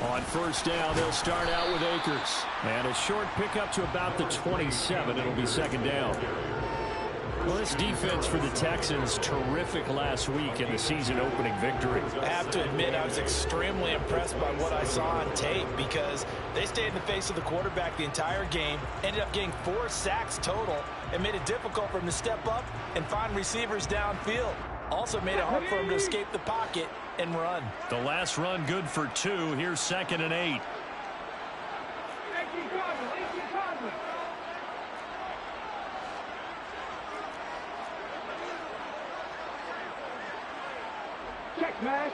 On first down, they'll start out with Akers. And a short pickup to about the 27. It'll be second down. Well, this defense for the Texans, terrific last week in the season-opening victory. I have to admit, I was extremely impressed by what I saw on tape because they stayed in the face of the quarterback the entire game, ended up getting 4 sacks total, and made it difficult for him to step up and find receivers downfield. Also made it hard for him to escape the pocket and run. The last run good for 2. Here's 2nd and 8. Check man.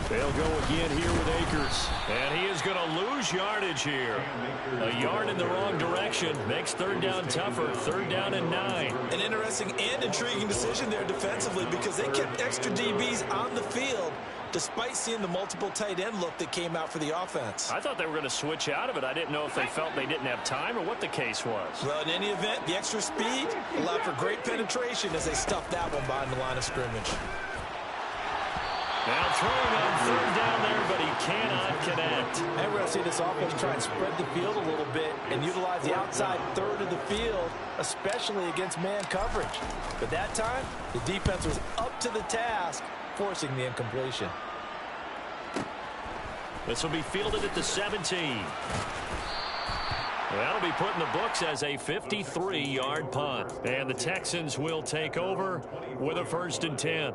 They'll go again here with Akers. And he is going to lose yardage here. A yard in the wrong direction makes third down tougher. Third down and 9. An interesting and intriguing decision there defensively because they kept extra DBs on the field despite seeing the multiple tight end look that came out for the offense. I thought they were going to switch out of it. I didn't know if they felt they didn't have time or what the case was. Well, in any event, the extra speed allowed for great penetration as they stuffed that one behind the line of scrimmage. Now throwing on third down there, but he cannot connect. And we're going to see this offense try and spread the field a little bit and utilize the outside third of the field, especially against man coverage. But that time, the defense was up to the task, forcing the incompletion. This will be fielded at the 17. That'll be put in the books as a 53-yard punt. And the Texans will take over with a 1st and 10.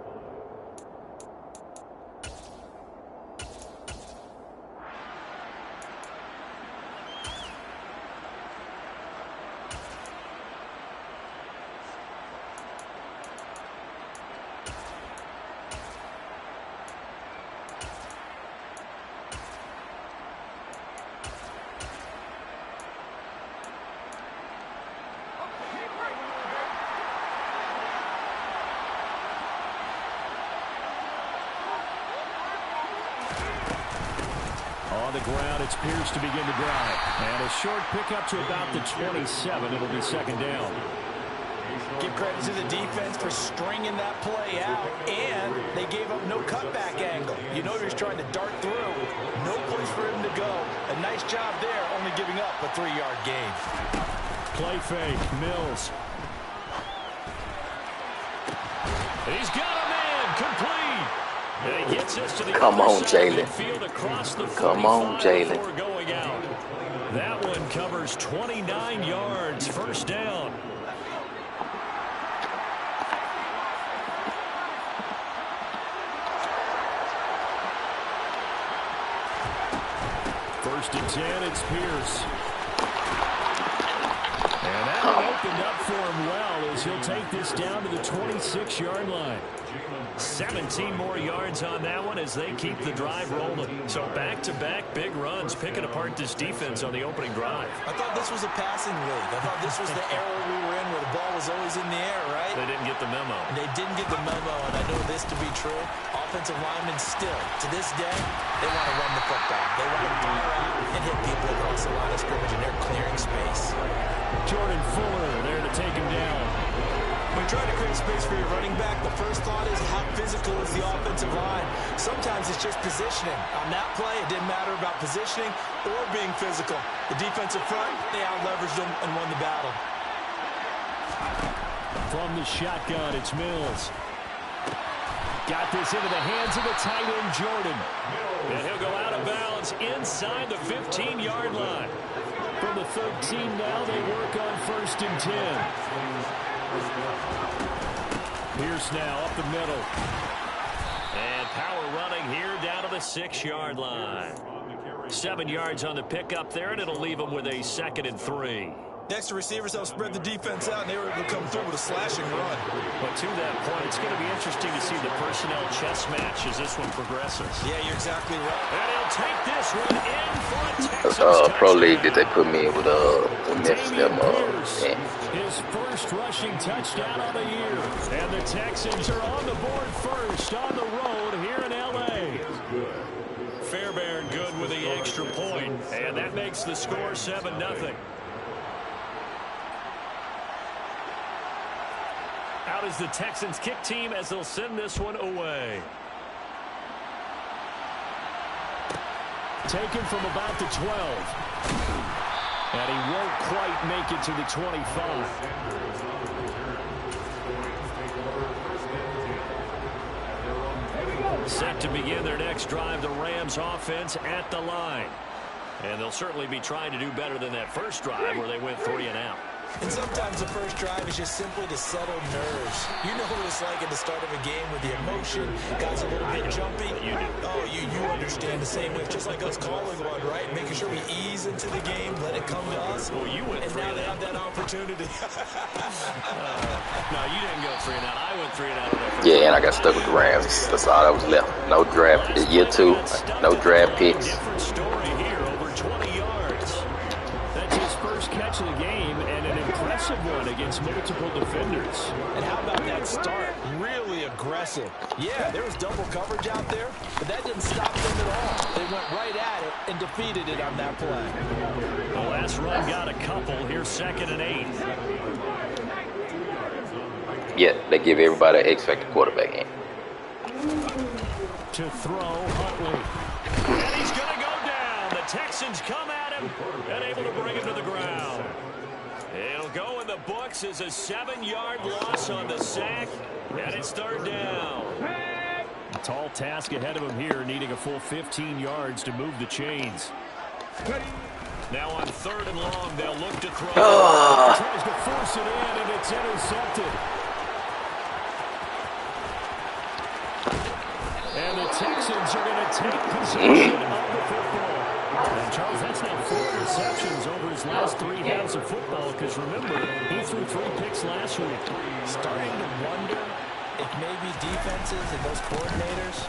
On the ground, it's Pierce to begin the drive. And a short pickup to about the 27. It'll be second down. Give credit to the defense for stringing that play out, and they gave up no cutback angle. You know he was trying to dart through. No place for him to go. A nice job there, only giving up a 3-yard gain. Play fake, Mills. He's got a man, complete. And he gets us to the Come on, Jalen. Come on, Jalen. That one covers 29 yards, first down. First and 10, it's Pierce. And that one opened up for him well as he'll take this down to the 26-yard line. 17 more yards on that one as they keep the drive rolling. So back-to-back big runs, picking apart this defense on the opening drive. I thought this was a passing league. I thought this was the era we were in where the ball was always in the air, right? They didn't get the memo. And they didn't get the memo, and I know this to be true. Offensive linemen still, to this day, they want to run the football. They want to fire out and hit people across the line of scrimmage, and they're clearing space. Jordan Fuller there to take him down. When trying to create space for your running back, the first thought is how physical is the offensive line. Sometimes it's just positioning. On that play, it didn't matter about positioning or being physical. The defensive front, they out-leveraged them and won the battle. From the shotgun, it's Mills. Got this into the hands of the tight end, Jordan. And he'll go out of bounds inside the 15-yard line. From the 13 now, they work on 1st and 10. Pierce now up the middle. And power running here down to the 6-yard line. 7 yards on the pickup there, and it'll leave them with a 2nd and 3. Next, the receivers help spread the defense out, and they were able to come through with a slashing run. But to that point, it's going to be interesting to see the personnel chess match as this one progresses. Yeah, you're exactly right. And he'll take this one in for a Texas Pro League that they put me in with Memphis them. His first rushing touchdown of the year. And the Texans are on the board first on the road here in L.A. Fairbairn good with the extra point. And that makes the score 7-0. Out is the Texans kick team as they'll send this one away. Taken from about the 12. And he won't quite make it to the 25. Set to begin their next drive, the Rams offense at the line. And they'll certainly be trying to do better than that first drive where they went 3 and out. And sometimes the first drive is just simply to settle nerves. You know what it's like at the start of a game with the emotion, guys a little bit jumpy. You do. Oh, you understand the same way. Just like us calling one, right? Making sure we ease into the game, let it come to us. Well, you went and 3 now and they out. have that opportunity. No, you didn't go 3 and out. I went 3 and out. Yeah, and I got stuck with the Rams. That's all that was left. No draft. Year 2, no draft picks. Different story here, over 20 yards. That's his first catch of the game and an impressive one against multiple defenders. And how about that start? Really aggressive. Yeah, there was double coverage out there, but that didn't stop them at all. They went right at it and defeated it on that play. The last run got a couple. Here's 2nd and 8. Yeah, they give everybody an X-Factor quarterback in. To throw, Huntley. And he's going to go down. The Texans come at him and able to bring him to the ground. It'll go in the books as a 7-yard loss on the sack, and it's 3rd down. A tall task ahead of him here, needing a full 15 yards to move the chains. Now on 3rd and long, they'll look to throw. Tries to force it in, and it's intercepted. And the Texans are going to take possession of the football. And Charles, that's now 4 receptions over his last 3 halves of football, because remember, he threw 3 picks last week. Starting to wonder if maybe defenses and those coordinators.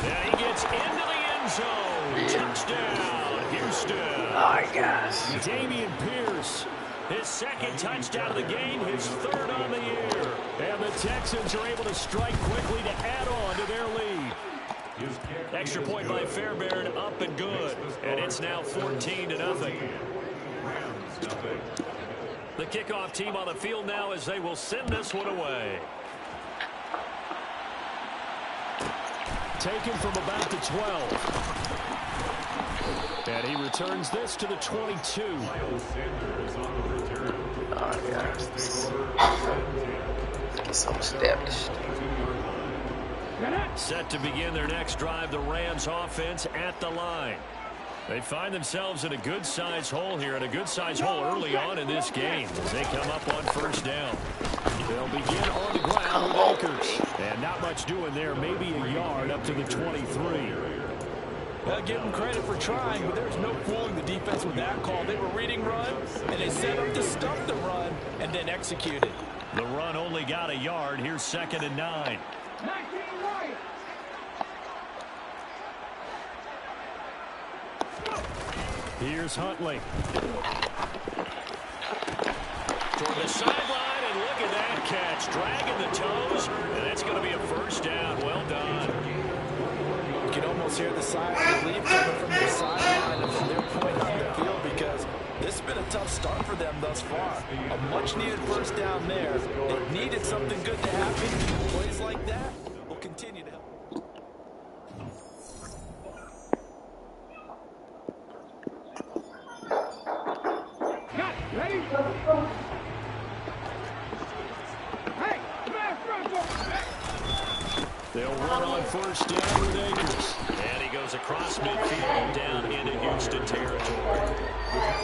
Yeah, he gets into the end zone. Touchdown, Houston. All right, guys. Dameon Pierce, his 2nd touchdown of the game, his 3rd on the year. And the Texans are able to strike quickly to add on to their lead. Extra point by Fairbairn, up and good. And it's now 14-0. The kickoff team on the field now as they will send this one away. Taken from about the 12. And he returns this to the 22. All right, guys. Get some established. Set to begin their next drive, the Rams offense at the line. They find themselves in a good-sized hole here, and a good-sized hole early on in this game as they come up on 1st down. They'll begin on the ground with Akers. And not much doing there, maybe a yard up to the 23. Well, give them credit for trying, but there's no fooling the defense with that call. They were reading run, and they set up to stop the run and then executed. The run only got a yard. Here's 2nd and 9. Here's Huntley. Toward the sideline, and look at that catch. Dragging the toes, and it's going to be a 1st down. Well done. You can almost hear the sigh of relief coming from their sideline and from their point on the field, because this has been a tough start for them thus far. A much-needed 1st down there. They needed something good to happen. Plays like that will continue to help. They'll run on 1st down with Akers. And he goes across midfield down into Houston territory.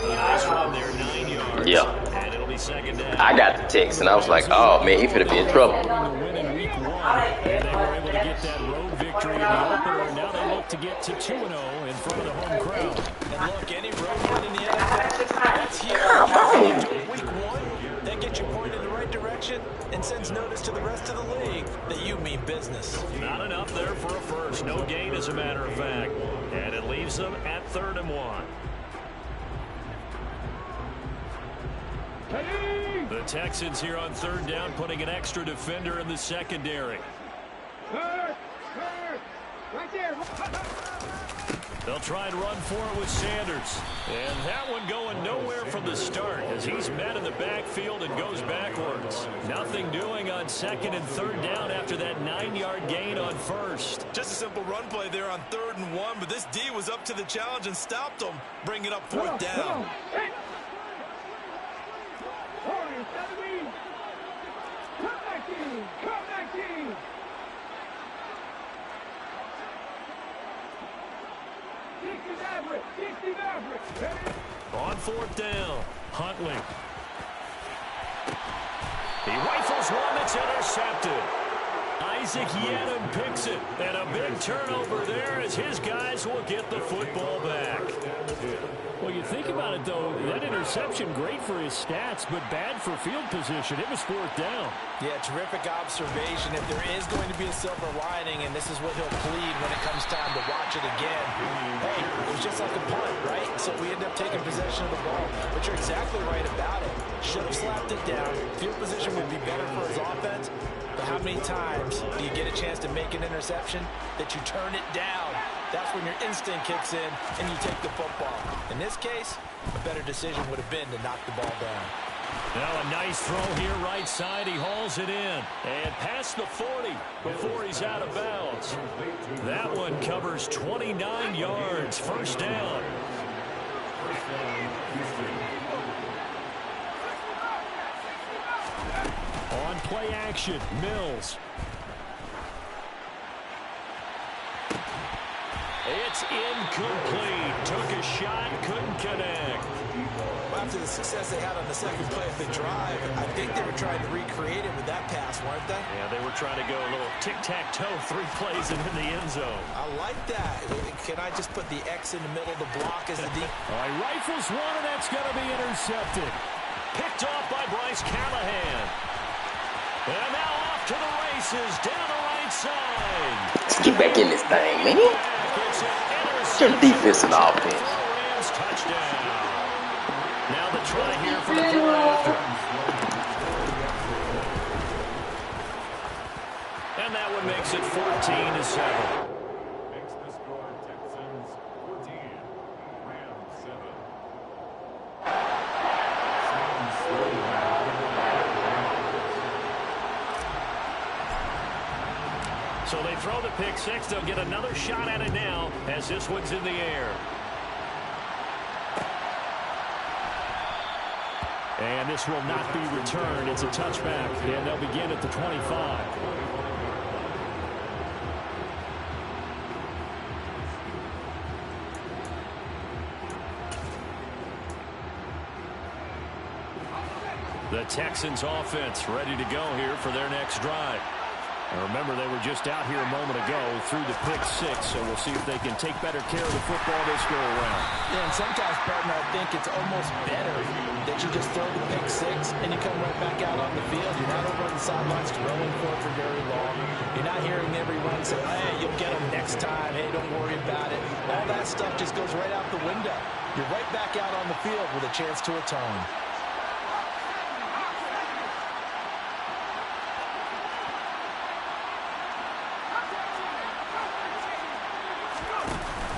A nice run there, 9 yards. Yeah. And it'll be 2nd down. I got the text, and I was like, oh, man, he finna be in trouble. And they were able to get that road victory in the opener. And now they look to get to 2-0 in front of the home crowd. And look, any road win in the NFL, that's huge. Week 1, that gets you pointed in the right direction and sends notice to the rest of the league that you mean business. Not enough there for a first. No gain, as a matter of fact. And it leaves them at 3rd and 1. The Texans here on 3rd down, putting an extra defender in the secondary. Right there. They'll try and run for it with Sanders. And that one going nowhere from the start as he's met in the backfield and goes backwards. Nothing doing on 2nd and 3rd down after that 9-yard gain on 1st. Just a simple run play there on 3rd and 1, but this D was up to the challenge and stopped him, bringing up 4th down. On 4th down, Huntley. He rifles one that's intercepted. Isaac Yedem picks it, and a big turnover there as his guys will get the football back. Well, you think about it, though, that interception, great for his stats, but bad for field position. It was 4th down. Yeah, terrific observation. If there is going to be a silver lining, and this is what he'll plead when it comes time to watch it again, hey, it was just like a punt, right? So we end up taking possession of the ball. But you're exactly right about it. Should have slapped it down. Field position would be better for his offense. But how many times do you get a chance to make an interception that you turn it down? That's when your instinct kicks in and you take the football. In this case, a better decision would have been to knock the ball down. Now a nice throw here right side. He hauls it in. And past the 40 before he's out of bounds. That one covers 29 yards. 1st down. On play action, Mills. It's incomplete. Took a shot, couldn't connect. After the success they had on the second play of the drive, I think they were trying to recreate it with that pass, weren't they? Yeah, they were trying to go a little tic-tac-toe, 3 plays and in the end zone. I like that. Can I just put the X in the middle to block as the deep? All right, rifles one, and that's going to be intercepted. Picked off by Bryce Callahan. And now off to the races, down the right side. Let's get back in this thing, man. Turn defense and offense. Touchdown. Now the try here for the throw after. And that one makes it 14-7. Makes the score Texans 14, Rams 7. So they throw the pick six. They'll get another shot at it now as this one's in the air. And this will not be returned. It's a touchback, and they'll begin at the 25. The Texans offense ready to go here for their next drive. And remember, they were just out here a moment ago through the pick six, so we'll see if they can take better care of the football this go around. Yeah, and sometimes, partner, I think it's almost better that you just throw the pick six and you come right back out on the field. You're not over on the sidelines throwing for very long. You're not hearing everyone say, hey, you'll get them next time. Hey, don't worry about it. All that stuff just goes right out the window. You're right back out on the field with a chance to atone.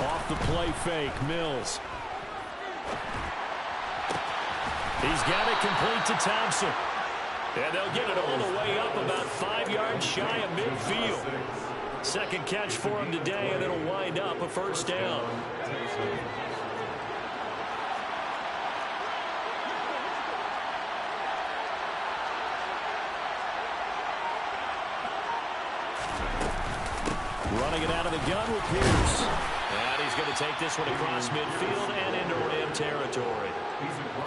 Off the play fake, Mills. He's got it complete to Thompson. And they'll get it all the way up about 5 yards shy of midfield. Second catch for him today, and it'll wind up a first down. Running it out of the gun with Pierce. And he's going to take this one across midfield and into Ram territory.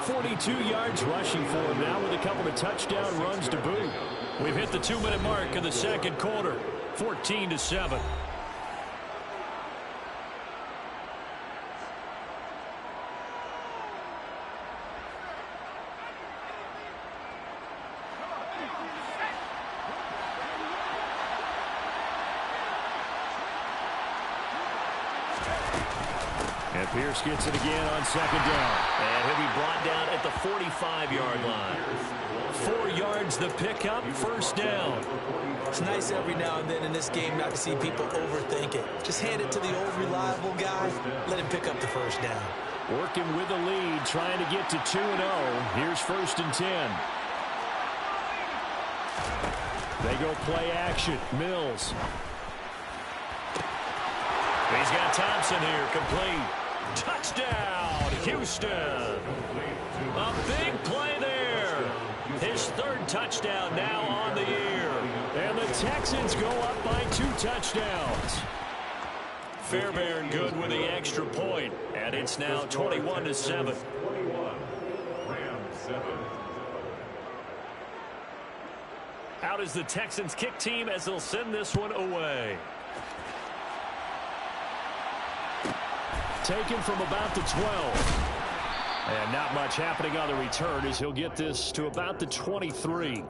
42 yards rushing for him now with a couple of touchdown runs to boot. We've hit the 2-minute mark in the second quarter. 14-7. And Pierce gets it again on second down. And he'll be brought down at the 45-yard line. 4 yards the pickup, first down. It's nice every now and then in this game not to see people overthink it. Just hand it to the old reliable guy. Let him pick up the first down. Working with the lead, trying to get to 2-0. Here's first and 10. They go play action. Mills. He's got Thompson here, complete. Touchdown, Houston. A big play there. His 3rd touchdown now on the year. And the Texans go up by 2 touchdowns. Fairbairn good with the extra point, and it's now 21-7. Out is the Texans kick team as they'll send this one away. Taken from about the 12. And not much happening on the return as he'll get this to about the 23.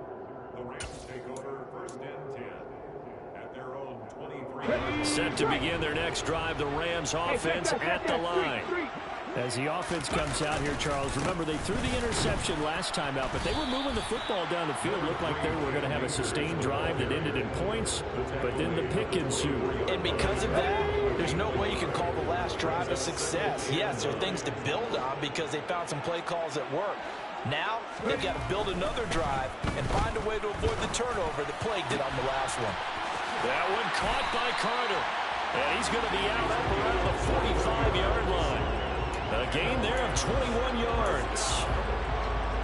The Rams take over first and 10 at their own 23. Set to begin their next drive, the Rams offense at the line. As the offense comes out here, Charles, remember they threw the interception last time out, but they were moving the football down the field. Looked like they were going to have a sustained drive that ended in points, but then the pick ensued. And because of that, there's no way you can call the last drive a success. Yes, there are things to build on because they found some play calls that work. Now, they've got to build another drive and find a way to avoid the turnover that plagued it on the last one. That one caught by Carter. And he's going to be out up around the 45-yard line. A gain there of 21 yards.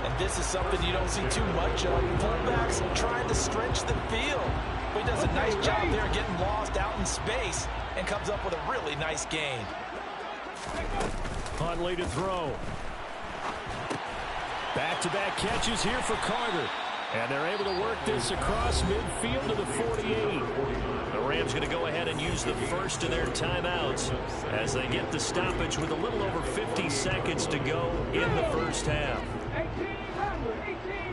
And this is something you don't see too much of. Fullbacks trying to stretch the field. But he does a nice job there getting lost out in space and comes up with a really nice gain. Huntley to throw. Back-to-back catches here for Carter. And they're able to work this across midfield to the 48. The Rams going to go ahead and use the first of their timeouts as they get the stoppage with a little over 50 seconds to go in the first half. 18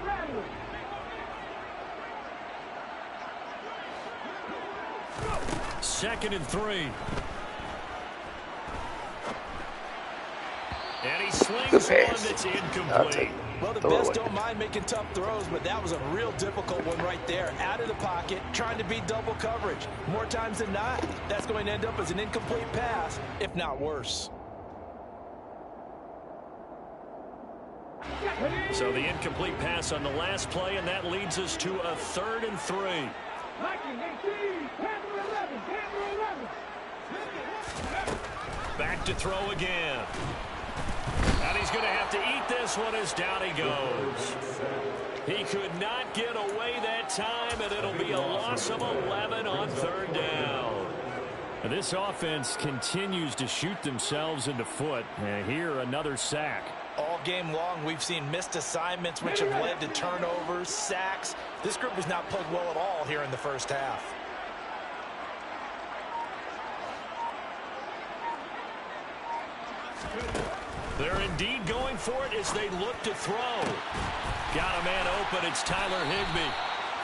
Rattler. Second and 3. And he slings one that's incomplete. Well, the best don't mind making tough throws, but that was a real difficult one right there. Out of the pocket, trying to beat double coverage. More times than not, that's going to end up as an incomplete pass, if not worse. So the incomplete pass on the last play, and that leads us to a 3rd and 3. Back to throw again. And he's going to have to eat this one as down he goes. He could not get away that time, and it'll be a loss of 11 on 3rd down. And this offense continues to shoot themselves in the foot. And here, another sack. All game long, we've seen missed assignments, which have led to turnovers, sacks. This group has not played well at all here in the first half. They're indeed going for it as they look to throw. Got a man open. It's Tyler Higbee.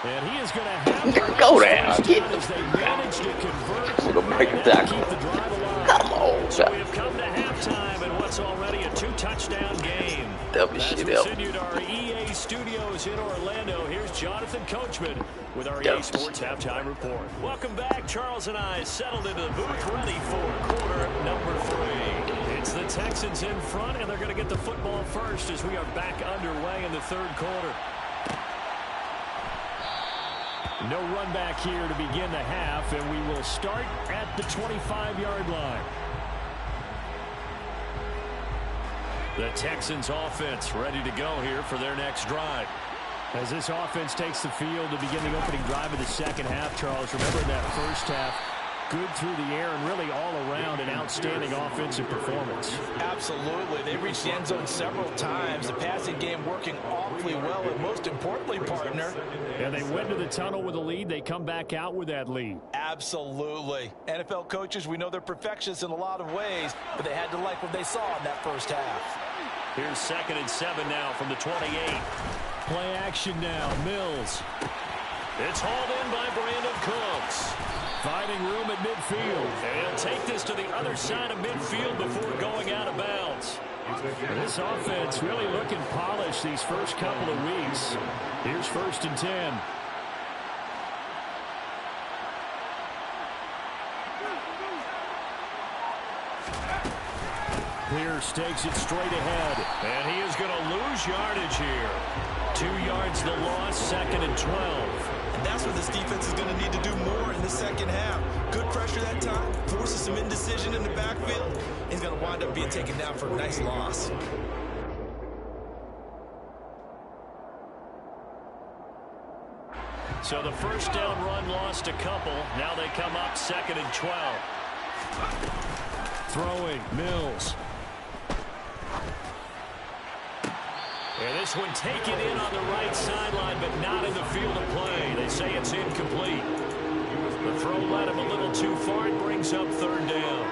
And he is going to have to go down. Get as they manage to convert We're going to break it and down. keep the drive alive. Come on, So we have come to halftime in what's already a 2-touchdown game. As we send you to our EA studios in Orlando, here's Jonathan Coachman with our EA Sports Halftime Report. Welcome back. Charles and I settled into the booth ready for quarter number 3. It's the Texans in front, and they're going to get the football first as we are back underway in the 3rd quarter. No run back here to begin the half, and we will start at the 25-yard line. The Texans offense ready to go here for their next drive. As this offense takes the field to begin the opening drive of the second half, Charles, remember in that first half, good through the air and really all around an outstanding offensive performance. Absolutely. They reached the end zone several times. The passing game working awfully well, and most importantly, partner. And they went to the tunnel with a lead. They come back out with that lead. Absolutely. NFL coaches, we know they're perfectionists in a lot of ways, but they had to like what they saw in that first half. Here's 2nd and 7 now from the 28. Play action now. Mills. It's hauled in by Brandon Cooks. Finding room at midfield. And he'll take this to the other side of midfield before going out of bounds. This offense really looking polished these first couple of weeks. Here's 1st and 10. Pierce takes it straight ahead. And he is going to lose yardage here. 2 yards the loss, 2nd and 12. And that's what this defense is going to need to do more in the second half. Good pressure that time, forces some indecision in the backfield. He's going to wind up being taken down for a nice loss. So the first down run lost a couple. Now they come up 2nd and 12. Throwing, Mills. And this one taken in on the right sideline, but not in the field of play. They say it's incomplete. The throw led him a little too far. It brings up 3rd down.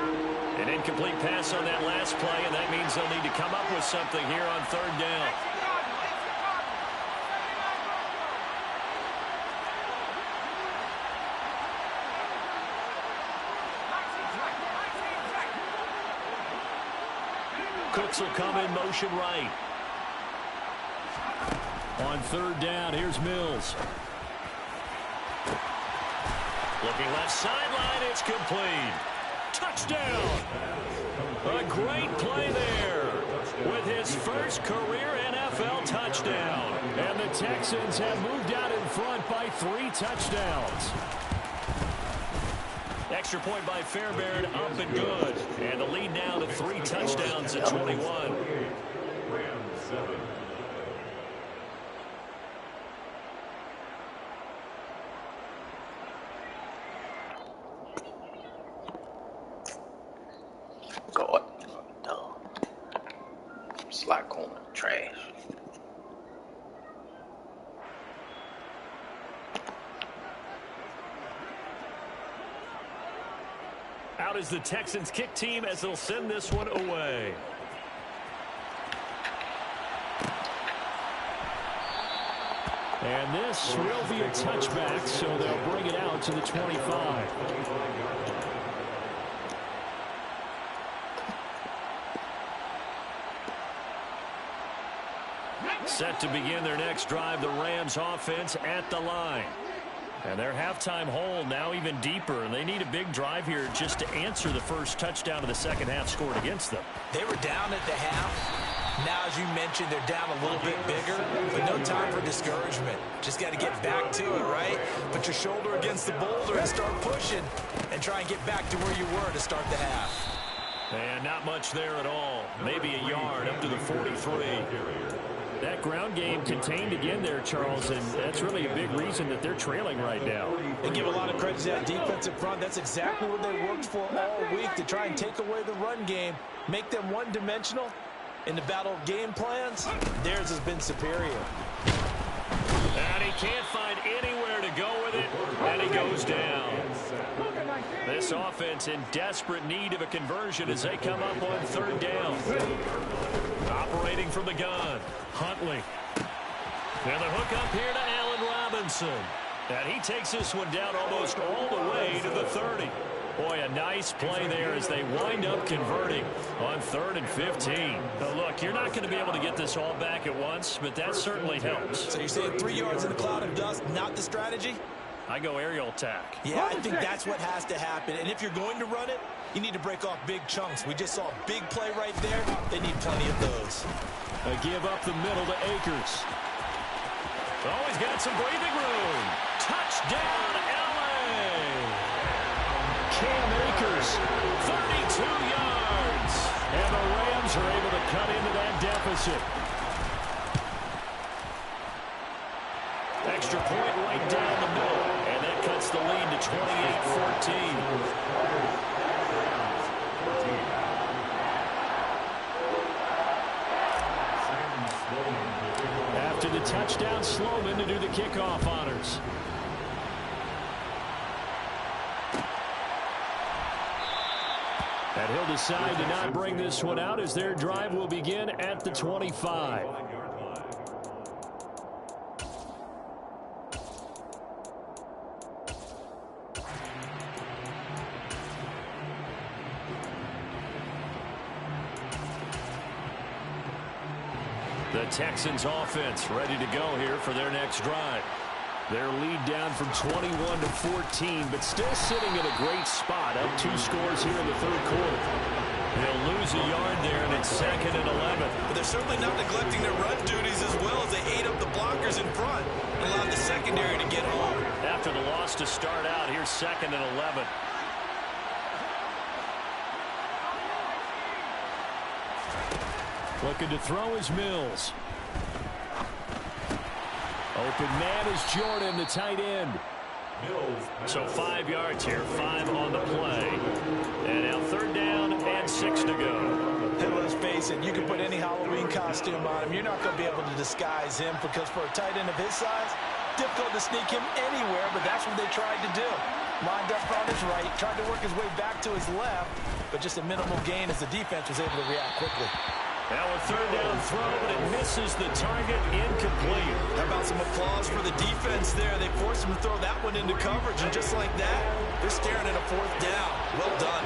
An incomplete pass on that last play, and that means they'll need to come up with something here on 3rd down. Cooks will come in motion right. On 3rd down, here's Mills. Looking left sideline, it's complete. Touchdown! A great play there with his first career NFL touchdown. And the Texans have moved out in front by 3 touchdowns. Extra point by Fairbairn, up and good. And the lead now to 3 touchdowns at 21. God, dumb. Slot corner, trash. Out is the Texans kick team as they'll send this one away. And this will be a touchback, so they'll bring it out to the 25. Set to begin their next drive, the Rams offense at the line. And their halftime hole now even deeper, and they need a big drive here just to answer the first touchdown of the second half scored against them. They were down at the half. Now, as you mentioned, they're down a little bit bigger, but no time for discouragement. Just got to get back to it, right? Put your shoulder against the boulder and start pushing and try and get back to where you were to start the half. And not much there at all. Maybe a yard up to the 43. That ground game contained again there, Charles, and that's really a big reason that they're trailing right now. They give a lot of credit to that defensive front. That's exactly what they worked for all week, to try and take away the run game, make them one-dimensional. In the battle of game plans, theirs has been superior. And he can't find anywhere to go with it, and he goes down. This offense in desperate need of a conversion as they come up on 3rd down. Operating from the gun, Huntley. And the hook up here to Allen Robinson. And he takes this one down almost all the way to the 30. Boy, a nice play there as they wind up converting on 3rd and 15. Now, look, you're not going to be able to get this all back at once, but that certainly helps. So you're saying 3 yards in a cloud of dust, not the strategy? I go aerial attack. Yeah, I think that's what has to happen. And if you're going to run it, you need to break off big chunks. We just saw a big play right there. They need plenty of those. A give up the middle to Akers. Oh, he's got some breathing room. Touchdown, L.A. Cam Akers, 32 yards. And the Rams are able to cut into that deficit. Extra point right down the middle. And that cuts the lead to 28-14. After the touchdown, Sloman to do the kickoff honors. And he'll decide to not bring this one out as their drive will begin at the 25. The Texans offense ready to go here for their next drive. Their lead down from 21 to 14, but still sitting in a great spot, up 2 scores here in the third quarter. They'll lose a yard there, and it's 2nd and 11. But they're certainly not neglecting their run duties as well as they ate up the blockers in front and allowed the secondary to get home. After the loss to start out, here's 2nd and 11. Looking to throw is Mills. Open man is Jordan, the tight end. So 5 yards here, 5 on the play. And now 3rd down and 6 to go. And let's face it, you can put any Halloween costume on him. You're not going to be able to disguise him because for a tight end of his size, difficult to sneak him anywhere, but that's what they tried to do. Lined up on his right, tried to work his way back to his left, but just a minimal gain as the defense was able to react quickly. Now a 3rd down throw, but it misses the target, incomplete. How about some applause for the defense there? They forced him to throw that one into coverage, and just like that, they're staring at a 4th down. Well done.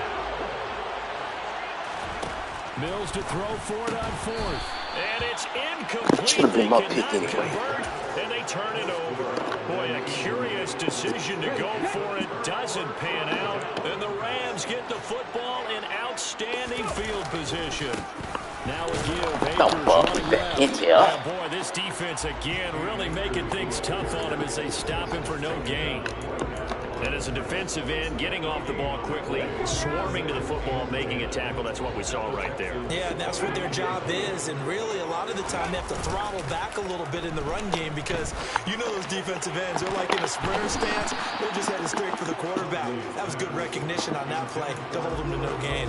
Mills to throw for it on 4th. And it's incomplete. They cannot convert, and they turn it over. Boy, a curious decision to go for it. Doesn't pan out. And the Rams get the football in outstanding field position. Now a give. Yeah, boy, this defense again really making things tough on him as they stop him for no gain. And as a defensive end, getting off the ball quickly, swarming to the football, making a tackle. That's what we saw right there. Yeah, and that's what their job is. And really, a lot of the time, they have to throttle back a little bit in the run game because you know those defensive ends, they're like in a sprinter stance. They're just heading straight for the quarterback. That was good recognition on that play to hold them to no gain.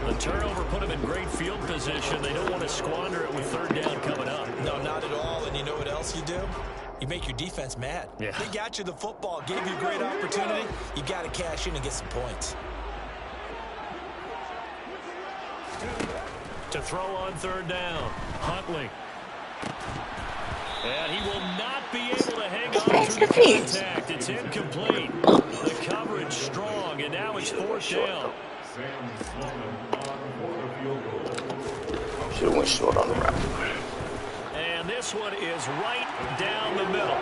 The turnover put them in great field position. They don't want to squander it with 3rd down coming up. No, not at all. And you know what else you do? You make your defense mad. Yeah. They got you the football, gave you a great opportunity. You got to cash in and get some points. To throw on 3rd down, Huntley. And he will not be able to hang on to the contact. It's incomplete. The coverage strong, and now it's 4th down. Should have went short on the route. And this one is right down the middle.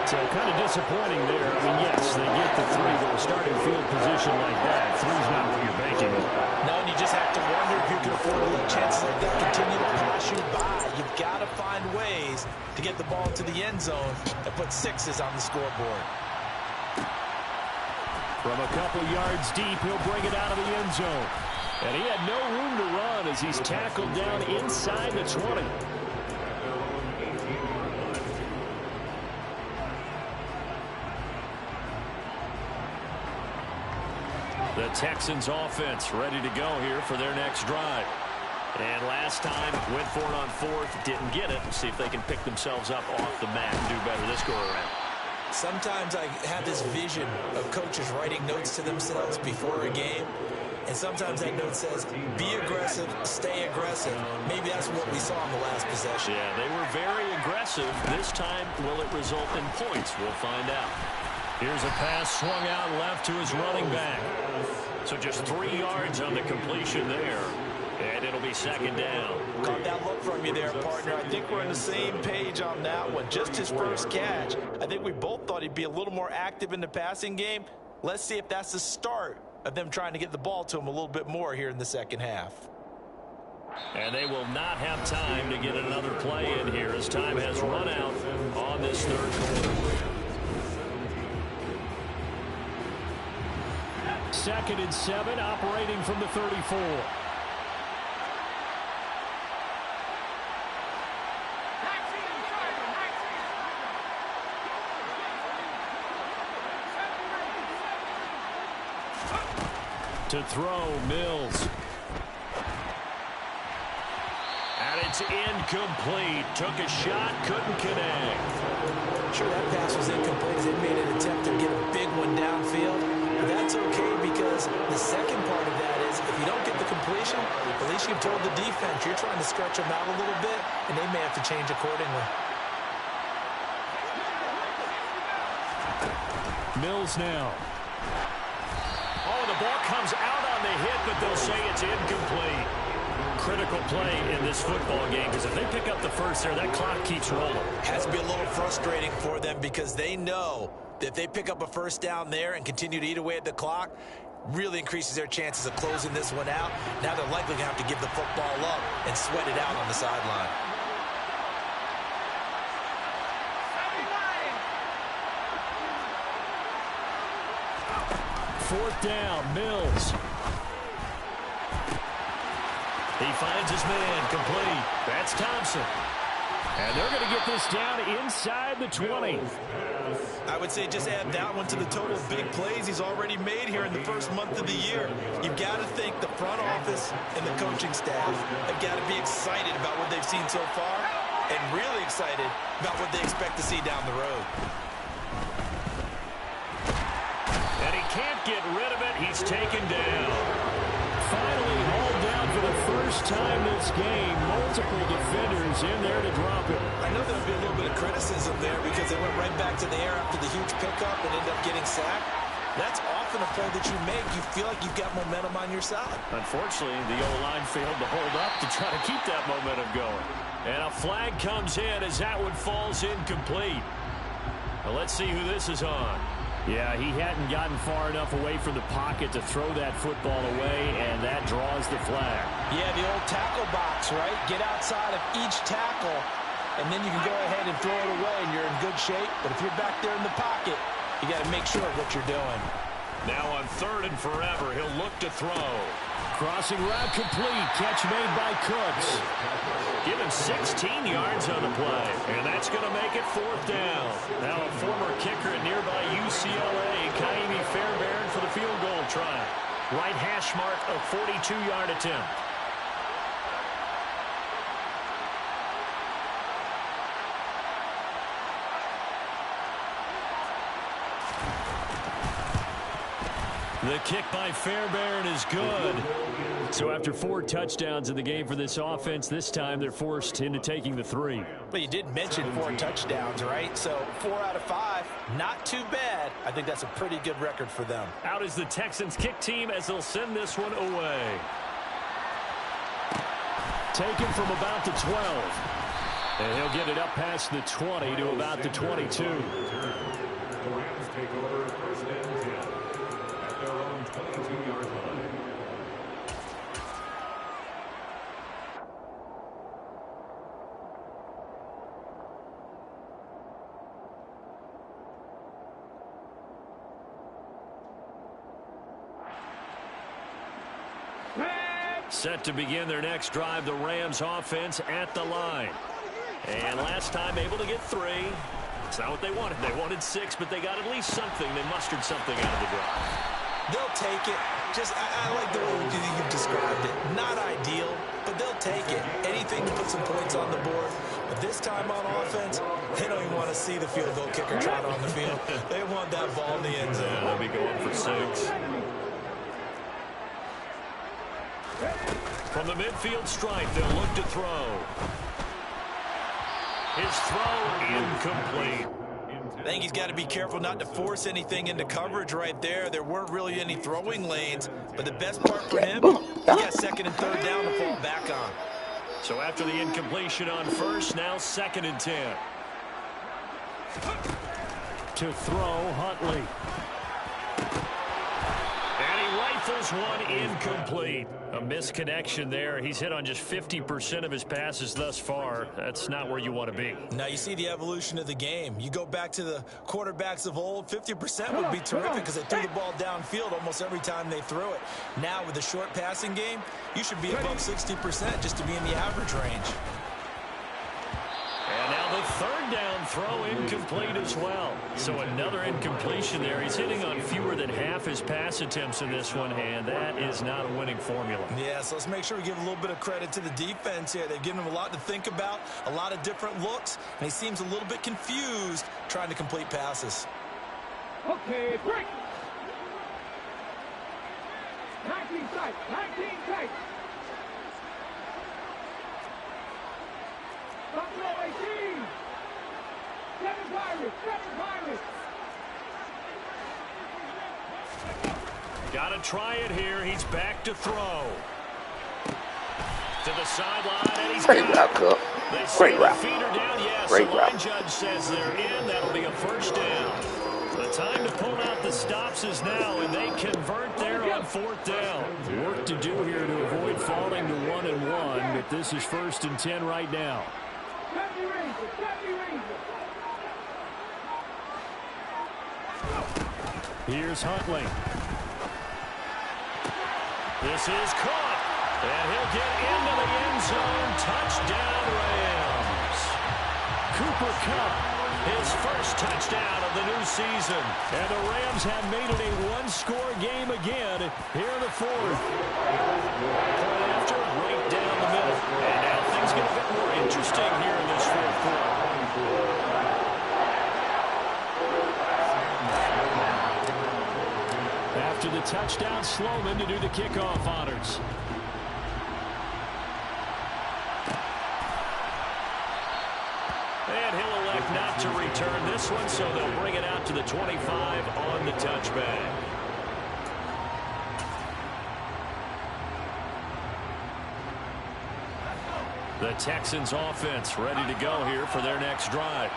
So kind of disappointing there. I mean, yes, they get the 3, but a starting field position like that, 3's not what you're banking on. No, and you just have to wonder if you can afford to let chances like that continue to pass you by. You've got to find ways to get the ball to the end zone and put 6s on the scoreboard. From a couple yards deep, he'll bring it out of the end zone. And he had no room to run as he's tackled down inside the 20. The Texans offense ready to go here for their next drive. And last time, went for it on 4th, didn't get it. Let's see if they can pick themselves up off the mat and do better this go around. Sometimes I have this vision of coaches writing notes to themselves before a game. And sometimes that note says, be aggressive, stay aggressive. Maybe that's what we saw in the last possession. Yeah, they were very aggressive. This time, will it result in points? We'll find out. Here's a pass swung out left to his running back. So just 3 yards on the completion there. And it'll be 2nd down. Caught that look from you there, partner. I think we're on the same page on that one. Just his first catch. I think we both thought he'd be a little more active in the passing game. Let's see if that's the start of them trying to get the ball to him a little bit more here in the second half. And they will not have time to get another play in here as time has run out on this 3rd quarter. 2nd and 7, operating from the 34. To throw, Mills. And it's incomplete. Took a shot, couldn't connect. Sure, that pass was incomplete. They made an attempt to get a big one downfield. But that's okay because the second part of that is if you don't get the completion, at least you've told the defense you're trying to stretch them out a little bit, and they may have to change accordingly. Mills now. Oh, the ball comes out on the hit, but they'll say it's incomplete. Critical play in this football game, because if they pick up the first there, that clock keeps rolling. Has to be a little frustrating for them because they know that if they pick up a first down there and continue to eat away at the clock, really increases their chances of closing this one out. Now they're likely going to have to give the football up and sweat it out on the sideline. Fourth down, Mills. He finds his man, complete. That's Thompson. And they're going to get this down inside the 20. I would say just add that one to the total of big plays he's already made here in the first month of the year. You've got to think the front office and the coaching staff have got to be excited about what they've seen so far and really excited about what they expect to see down the road. And he can't get rid of it. He's taken down. Finally hauled down for the first time this game. Multiple defenders in there to drop it. I know there'll be a little bit of criticism there because they went right back to the air after the huge pickup and ended up getting sacked. That's often a play that you make. You feel like you've got momentum on your side. Unfortunately, the O-line failed to hold up to try to keep that momentum going. And a flag comes in as that one falls incomplete. Well, let's see who this is on. Yeah, he hadn't gotten far enough away from the pocket to throw that football away, and that draws the flag. Yeah, the old tackle box, right? Get outside of each tackle, and then you can go ahead and throw it away, and you're in good shape. But if you're back there in the pocket, you got to make sure of what you're doing. Now on 3rd and forever, he'll look to throw. Crossing route complete. Catch made by Cooks. Give him 16 yards on the play. And that's going to make it 4th down. Now a former kicker at nearby UCLA, Kaimi Fairbairn for the field goal try. Right hash mark, a 42-yard attempt. The kick by Fairbairn is good. So after 4 touchdowns in the game for this offense, this time they're forced into taking the 3. But you did mention 4 touchdowns, right? So 4 out of 5, not too bad. I think that's a pretty good record for them. Out is the Texans kick team as they'll send this one away. Taken from about the 12. And he'll get it up past the 20 to about the 22. The Rams take over 1st and 10 at their own 22-yard line. Set to begin their next drive, the Rams offense at the line. And last time able to get 3. It's not what they wanted. They wanted 6, but they got at least something. They mustered something out of the drive. They'll take it. I like the way you've described it. Not ideal, but they'll take it. Anything to put some points on the board. But this time on offense, they don't even want to see the field goal kicker trot on the field. They want that ball in the end zone. Yeah, they'll be going for 6. From the midfield stripe, they'll look to throw. His throw incomplete. I think he's got to be careful not to force anything into coverage right there. There weren't really any throwing lanes, but the best part for him, he got 2nd and 3rd down to fall back on. So after the incompletion on 1st, now 2nd and 10. To throw, Huntley. And he rifles one incomplete. A misconnection there. He's hit on just 50% of his passes thus far. That's not where you want to be. Now you see the evolution of the game. You go back to the quarterbacks of old, 50% would be terrific because they threw the ball downfield almost every time they threw it. Now with the short passing game, you should be above 60% just to be in the average range. And now the 3rd down throw incomplete as well. So another incompletion there. He's hitting on fewer than half his pass attempts in this one, and that is not a winning formula. Yeah, so let's make sure we give a little bit of credit to the defense here. They've given him a lot to think about, a lot of different looks, and he seems a little bit confused trying to complete passes. Okay, break. 19 tight, 19 tight. Buffalo 18. 7 Pirates, 7 Pirates. Got to try it here. He's back to throw. to the sideline, and he's Great got route, it. Cook. They say Great the route. feet are down. Yes, Great the line route. judge says they're in. That'll be a first down. The time to pull out the stops is now, and they convert there on 4th down. Work to do here to avoid falling to 1-1, but this is 1st and 10 right now. Here's Huntley. This is caught, and he'll get into the end zone. Touchdown, Rams. Cooper Kupp, his first touchdown of the new season. And the Rams have made it a one-score game again here in the 4th. Point after, right down the middle. And now things get a bit more interesting here in this 4th quarter. After the touchdown, Sloman to do the kickoff honors. And he'll elect not to return this one, so they'll bring it out to the 25 on the touchback. The Texans offense ready to go here for their next drive.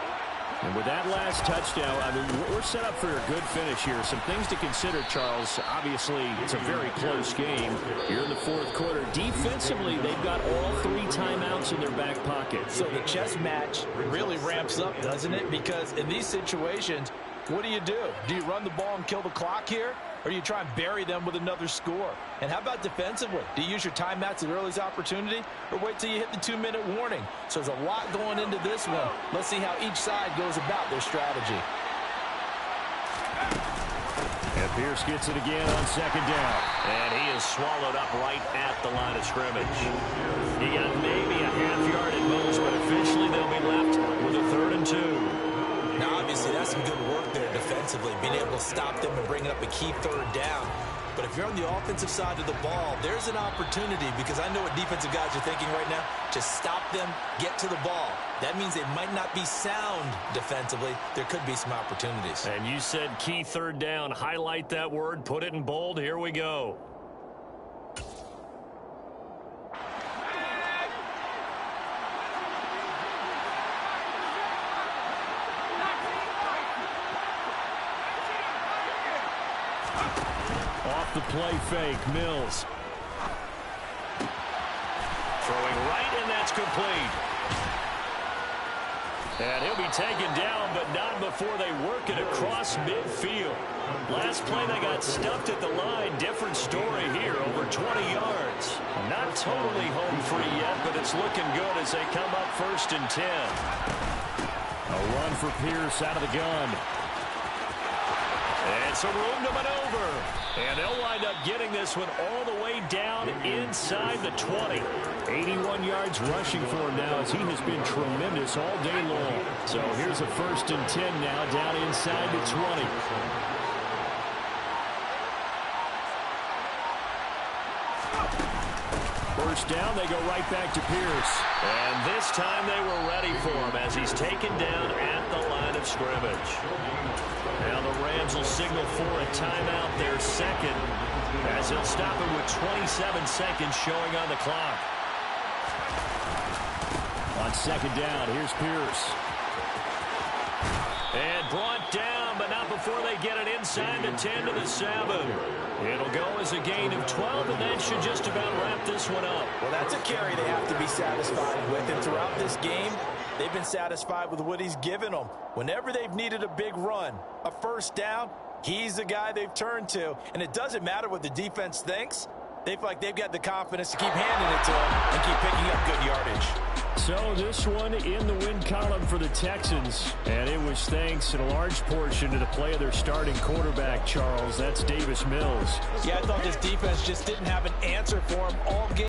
And with that last touchdown, I mean, we're set up for a good finish here. Some things to consider, Charles. Obviously, it's a very close game. You're in the 4th quarter. Defensively, they've got all 3 timeouts in their back pocket. So the chess match really ramps up, doesn't it? Because in these situations, what do? Do you run the ball and kill the clock here? Or do you try and bury them with another score? And how about defensively? Do you use your timeouts at earliest opportunity? Or wait till you hit the 2-minute warning? So there's a lot going into this one. Let's see how each side goes about their strategy. And Pierce gets it again on 2nd down. And he is swallowed up right at the line of scrimmage. He got maybe a half-yard at most, but officially they'll be left with a 3rd and 2. Now, obviously, that's some good work there defensively, being able to stop them and bringing up a key 3rd down. But if you're on the offensive side of the ball, there's an opportunity, because I know what defensive guys are thinking right now. Just stop them, get to the ball. That means they might not be sound defensively. There could be some opportunities. And you said key 3rd down. Highlight that word, put it in bold. Here we go. Off the play fake, Mills. Throwing right, and that's complete. And he'll be taken down, but not before they work it across midfield. Last play, they got stuffed at the line. Different story here, over 20 yards. Not totally home free yet, but it's looking good as they come up 1st and 10. A run for Pierce out of the gun. And some room to maneuver. And they'll wind up getting this one all the way down inside the 20. 81 yards rushing for him now, as he has been tremendous all day long. So here's a 1st and 10 now, down inside the 20. First down, they go right back to Pierce. And this time they were ready for him as he's taken down at the line of scrimmage. Now the Rams will signal for a timeout, their 2nd, as he'll stop it with 27 seconds showing on the clock. On 2nd down, here's Pierce. And brought down, but not before they get it inside the 10 to the 7. It'll go as a gain of 12, and that should just about wrap this one up. Well, that's a carry they have to be satisfied with. And throughout this game, they've been satisfied with what he's given them. Whenever they've needed a big run, a 1st down, he's the guy they've turned to. And it doesn't matter what the defense thinks. They feel like they've got the confidence to keep handing it to him and keep picking up good yardage. So this one in the win column for the Texans, and it was thanks in a large portion to the play of their starting quarterback, Charles. That's Davis Mills. Yeah, I thought this defense just didn't have an answer for him all